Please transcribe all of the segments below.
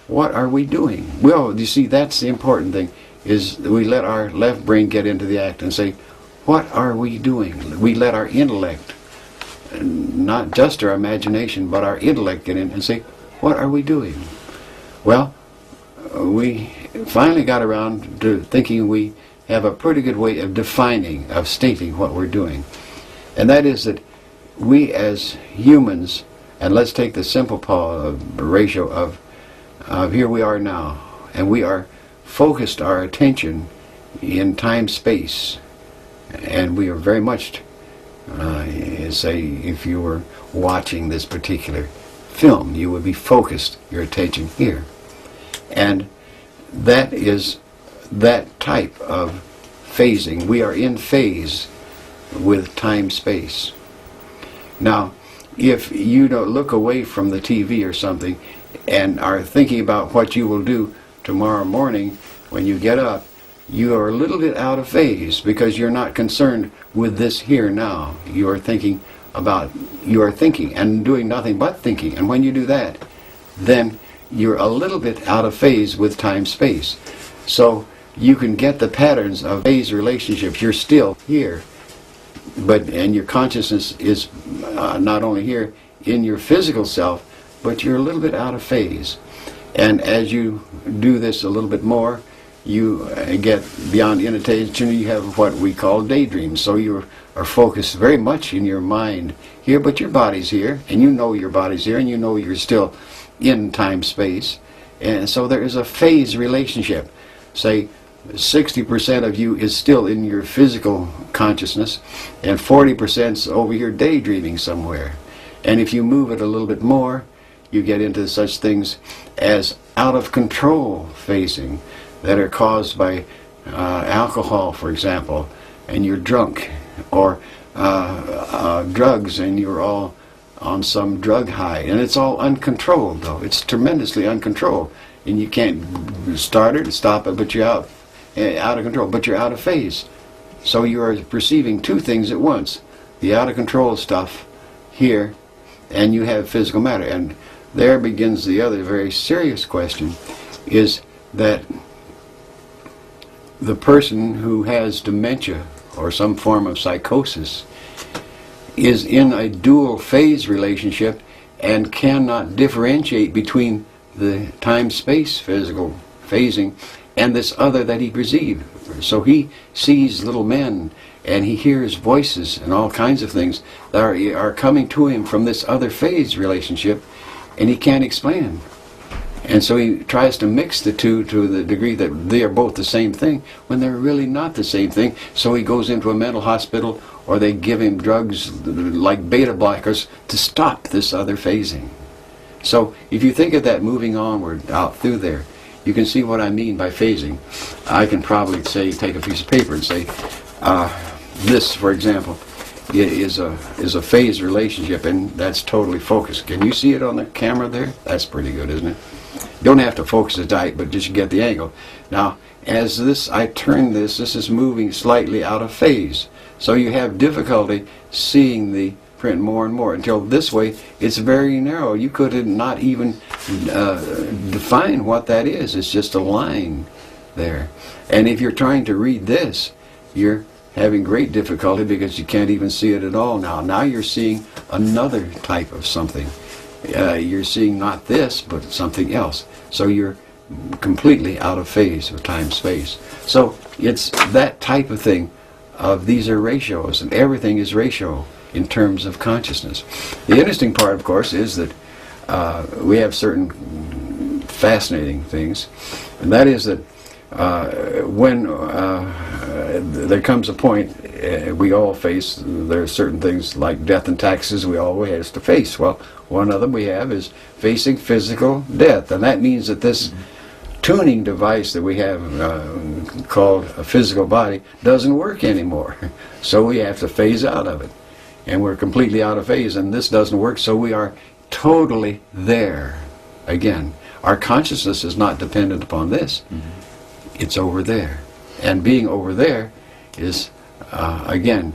what are we doing? Well, you see, that's the important thing, is we let our left brain get into the act and say, what are we doing? We let our intellect, not just our imagination, but our intellect get in and say, what are we doing? Well, we finally got around to thinking we have a pretty good way of defining, of stating what we're doing. And that is that we as humans, and let's take the simple ratio of here we are now, and we are focused our attention in time-space, and we are very much, say, if you were watching this particular film, you would be focused your attention here. And that is that type of phasing. We are in phase with time-space. Now, if you don't look away from the TV or something and are thinking about what you will do tomorrow morning when you get up, you are a little bit out of phase because you're not concerned with this here now. You are thinking and doing nothing but thinking. And when you do that, then you're a little bit out of phase with time-space. So you can get the patterns of phase relationships. You're still here, and your consciousness is not only here in your physical self, but you're a little bit out of phase. And as you do this a little bit more, you get beyond inattention. You have what we call daydreams. So you are focused very much in your mind here, but your body's here, and you know your body's here, and you know you're still in time-space. And so there is a phase relationship. Say 60% of you is still in your physical consciousness, and 40%'s over here daydreaming somewhere. And if you move it a little bit more, you get into such things as out-of-control phasing that are caused by alcohol, for example, and you're drunk, or drugs, and you're all on some drug high. And it's all uncontrolled, though. It's tremendously uncontrolled. And you can't start it, stop it, but you're out of control, but you're out of phase. So you are perceiving two things at once. The out-of-control stuff here, and you have physical matter. And there begins the other very serious question, is that the person who has dementia or some form of psychosis is in a dual phase relationship and cannot differentiate between the time-space physical phasing and this other that he perceived. So he sees little men and he hears voices and all kinds of things that are coming to him from this other phase relationship, and he can't explain them. And so he tries to mix the two to the degree that they are both the same thing when they're really not the same thing. So he goes into a mental hospital, or they give him drugs like beta blockers to stop this other phasing. So if you think of that moving onward out through there, you can see what I mean by phasing. I can probably say, take a piece of paper and say, this, for example, is a phase relationship, and that's totally focused. Can you see it on the camera there? That's pretty good, isn't it? You don't have to focus it tight, but just get the angle. Now, as I turn this is moving slightly out of phase. So you have difficulty seeing the print more and more until this way it's very narrow. You could not even define what that is. It's just a line there. And if you're trying to read this, you're having great difficulty because you can't even see it at all now. Now you're seeing another type of something. You're seeing not this, but something else. So you're completely out of phase with time-space. So it's that type of thing. These are ratios, and everything is ratio in terms of consciousness. The interesting part, of course, is that we have certain fascinating things, and that is that when there comes a point we all face, there are certain things like death and taxes we always have to face. Well, one of them we have is facing physical death, and that means that this tuning device that we have called a physical body doesn't work anymore. So we have to phase out of it, and we're completely out of phase, and this doesn't work, so we are totally there again. Our consciousness is not dependent upon this. It's over there, and being over there is again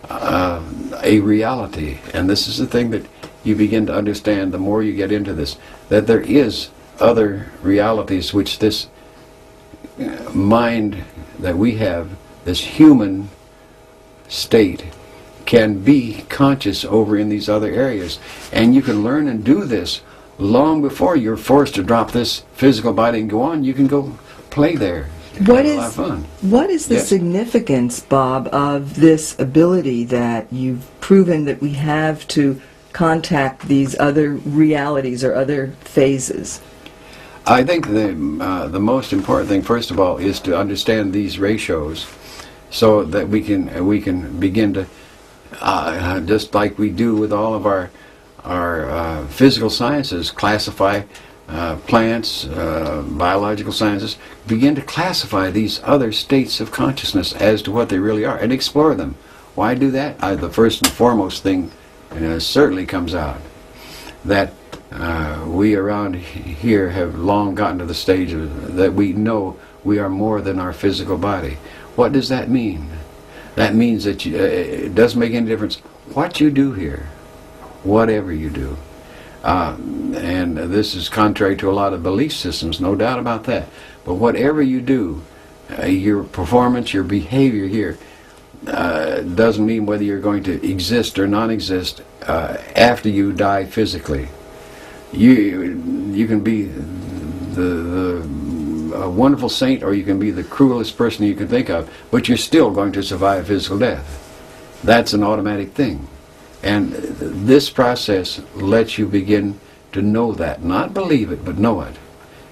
a reality. And this is the thing that you begin to understand the more you get into this, that there is other realities which this mind that we have, this human state, can be conscious over in these other areas. And you can learn and do this long before you're forced to drop this physical body and go on. You can go play there. What Have a lot of fun. What is the Yes. significance, Bob, of this ability that you've proven that we have to contact these other realities or other phases? I think the most important thing, first of all, is to understand these ratios, so that we can begin to just like we do with all of our physical sciences, classify plants, biological sciences, begin to classify these other states of consciousness as to what they really are and explore them. Why do that? The first and foremost thing certainly comes out that we around here have long gotten to the stage that we know we are more than our physical body. What does that mean? That means that it doesn't make any difference what you do here, whatever you do. And this is contrary to a lot of belief systems, no doubt about that. But whatever you do, your performance, your behavior here, doesn't mean whether you're going to exist or non-exist after you die physically. You can be a wonderful saint, or you can be the cruelest person you can think of, but you're still going to survive physical death. That's an automatic thing. And this process lets you begin to know that. Not believe it, but know it.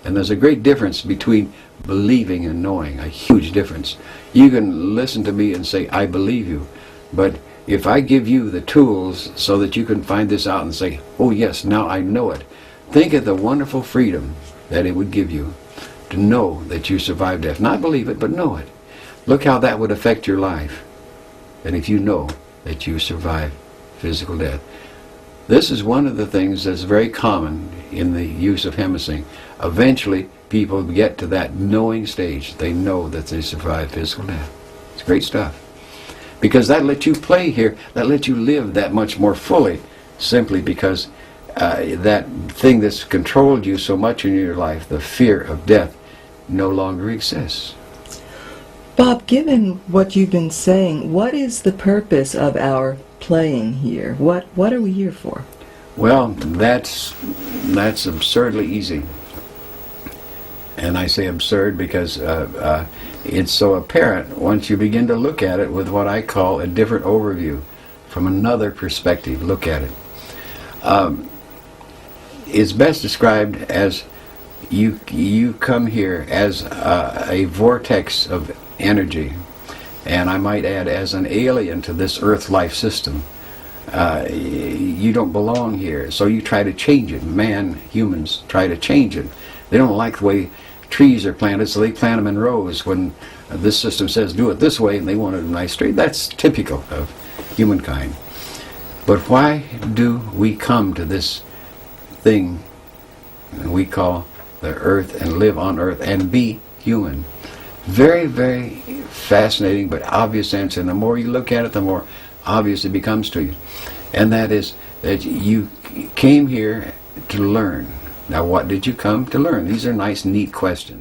And there's a great difference between believing and knowing, a huge difference. You can listen to me and say, I believe you, but if I give you the tools so that you can find this out and say, oh yes, now I know it, think of the wonderful freedom that it would give you to know that you survived death. Not believe it, but know it. Look how that would affect your life. And if you know that you survived physical death. This is one of the things that's very common in the use of hemisync. Eventually, people get to that knowing stage. They know that they survived physical death. It's great stuff. Because that lets you play here, that lets you live that much more fully, simply because that thing that's controlled you so much in your life, the fear of death, no longer exists. Bob, given what you've been saying, what is the purpose of our playing here? What are we here for? Well, that's absurdly easy. And I say absurd because it's so apparent once you begin to look at it with what I call a different overview, from another perspective. Look at it. It's best described as you come here as a vortex of energy, and I might add as an alien to this Earth life system. You don't belong here, so you try to change it. Humans try to change it. They don't like the way trees are planted, so they plant them in rows when this system says do it this way, and they want it a nice straight. That's typical of humankind. But why do we come to this thing we call the Earth and live on Earth and be human? Very, very fascinating but obvious answer. And the more you look at it, the more obvious it becomes to you. And that is that you came here to learn. Now, what did you come to learn? These are nice, neat questions.